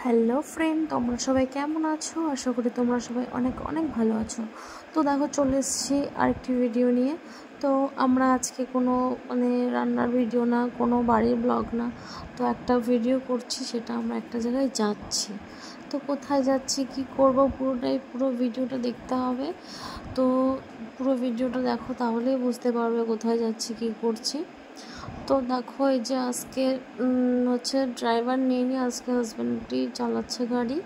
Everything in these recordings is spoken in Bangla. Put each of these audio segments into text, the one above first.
হ্যালো ফ্রেন্ড, তোমরা সবাই কেমন আছো? আশা করি তোমরা সবাই অনেক অনেক ভালো আছো। তো দেখো, চলে এসেছি আরেকটি ভিডিও নিয়ে। তো আমরা আজকে কোনো রান্নার ভিডিও না, কোনো বাড়ির ব্লগ না, তো একটা ভিডিও করছি, সেটা আমরা একটা জায়গায় যাচ্ছি। তো কোথায় যাচ্ছি, কি করব, পুরো ভিডিওটা দেখতে হবে। তো পুরো ভিডিওটা দেখো, তাহলেই বুঝতে পারবে কোথায় যাচ্ছি, কি করছি। তো দেখো, এই যে আজকে ড্রাইভার নিয়ে আজকে হাজব্যান্ডই চালাচ্ছে গাড়ি,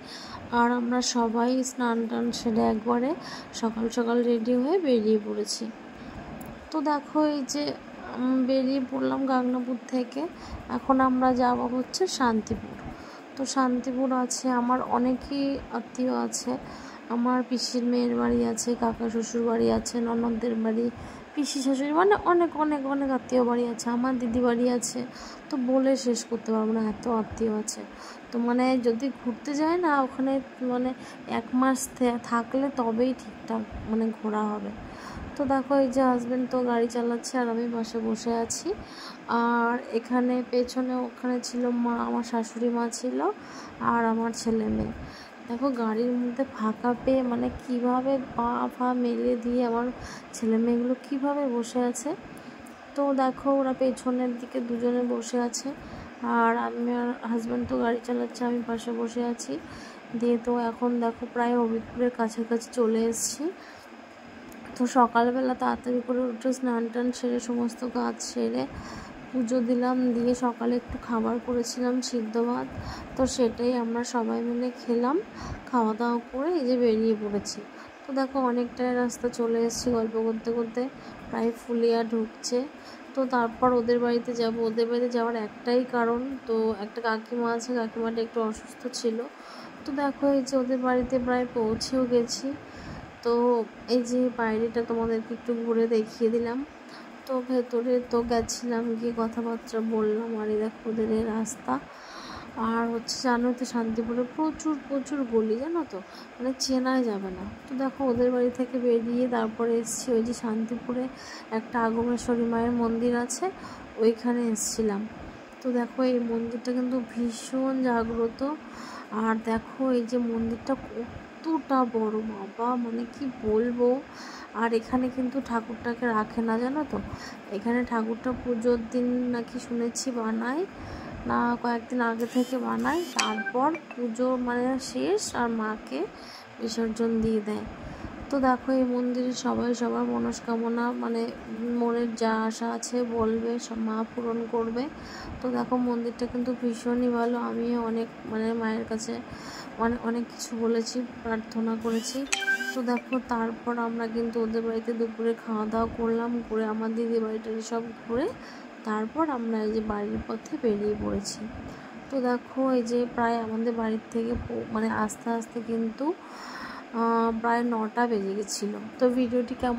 আর আমরা সবাই স্নান টান সেরে একবারে সকাল সকাল রেডি হয়ে বেরিয়ে পড়েছি। তো দেখো, এই যে বেরিয়ে পড়লাম গাংনাপুর থেকে। এখন আমরা যাব হচ্ছে শান্তিপুর। তো শান্তিপুর আছে আমার অনেকই আত্মীয় আছে। আমার পিসির মেয়ের বাড়ি আছে, কাকা শ্বশুর বাড়ি আছে, ননদদের বাড়ি, পিসি শাশুড়ি, অনেক অনেক অনেক আত্মীয় বাড়ি আছে, আমার দিদি বাড়ি আছে। তো বলে শেষ করতে পারবো না, এত আত্মীয় আছে। তো যদি ঘুরতে যায় না, ওখানে 1 মাস থাকলে তবেই ঠিকঠাক ঘোরা হবে। তো দেখো, এই যে হাজব্যান্ড তো গাড়ি চালাচ্ছে আর আমি পাশে বসে আছি। আর এখানে পেছনে ওখানে ছিল মা, আমার শাশুড়ি মা ছিল, আর আমার ছেলে মেয়ে। দেখো, গাড়ির মধ্যে ফাঁকা পেয়ে কীভাবে পা মেলে দিয়ে আমার ছেলে মেয়েগুলো কীভাবে বসে আছে। তো দেখো, ওরা পেছনের দিকে দুজনে বসে আছে, আর আমি আর হাজব্যান্ড তো গাড়ি চালাচ্ছে, আমি পাশে বসে আছি। দিয়ে তো এখন দেখো, প্রায় হবিবপুরের কাছাকাছি চলে এসেছি। তো সকালবেলা তাড়াতাড়ি করে উঠে স্নান টান সেরে সমস্ত কাজ সেরে পুজো দিলাম, দিয়ে সকালে একটু খাবার করেছিলাম সিদ্ধ ভাত। তো সেটাই আমরা সবাই মিলে খেলাম, খাওয়া দাওয়া করে এই যে বেরিয়ে পড়েছি। তো দেখো, অনেকটাই রাস্তা চলে এসেছি গল্প করতে করতে, প্রায় ফুলিয়া ঢুকছে। তো তারপর ওদের বাড়িতে যাব। ওদের বাড়িতে যাওয়ার একটাই কারণ, তো একটা কাকিমা আছে, কাকিমাটা একটু অসুস্থ ছিল। তো দেখো, এই যে ওদের বাড়িতে প্রায় পৌঁছেও গেছি। তো এই যে বাইরেটা তোমাদেরকে একটু ঘুরে দেখিয়ে দিলাম। তো ভেতরে তো গেছিলাম, গিয়ে কথাবার্তা বললাম, আর এই দেখো ওদের রাস্তা। আর জানো তো, শান্তিপুরে প্রচুর প্রচুর গলি, জানো তো, চেনাই যাবে না। তো দেখো, ওদের বাড়ি থেকে বেরিয়ে তারপরে এসেছি ওই যে শান্তিপুরে একটা আগমেশ্বরী মায়ের মন্দির আছে, ওইখানে এসেছিলাম। তো দেখো, এই মন্দিরটা কিন্তু ভীষণ জাগ্রত। আর দেখো, এই যে মন্দিরটা কতটা বড়, বাবা কি বলবো। আর এখানে কিন্তু ঠাকুরটাকে রাখে না, জানো তো। এখানে ঠাকুরটা পুজোর দিন নাকি শুনেছি বানায় না, কয়েকদিন আগে থেকে বানায়, তারপর পুজো শেষ আর মাকে বিসর্জন দিয়ে দেয়। তো দেখো, এই মন্দিরে সবাই সবার মনস্কামনা মনের যা আশা আছে বলবে, সব মা পূরণ করবে। তো দেখো, মন্দিরটা কিন্তু ভীষণই ভালো। আমি অনেক মায়ের কাছে অনেক কিছু বলেছি, প্রার্থনা করেছি। তো দেখো, তারপর আমরা কিন্তু ওদের বাড়িতে দুপুরে খাওয়া দাওয়া করলাম, করে আমার দিদি বাড়িটা সব ঘুরে তারপর আমরা এই যে বাড়ির পথে বেরিয়ে পড়েছি। তো দেখো, এই যে প্রায় আমাদের বাড়ির থেকে আস্তে আস্তে কিন্তু প্রায় 9টা বেজে গেছিলো। তো ভিডিওটি কেমন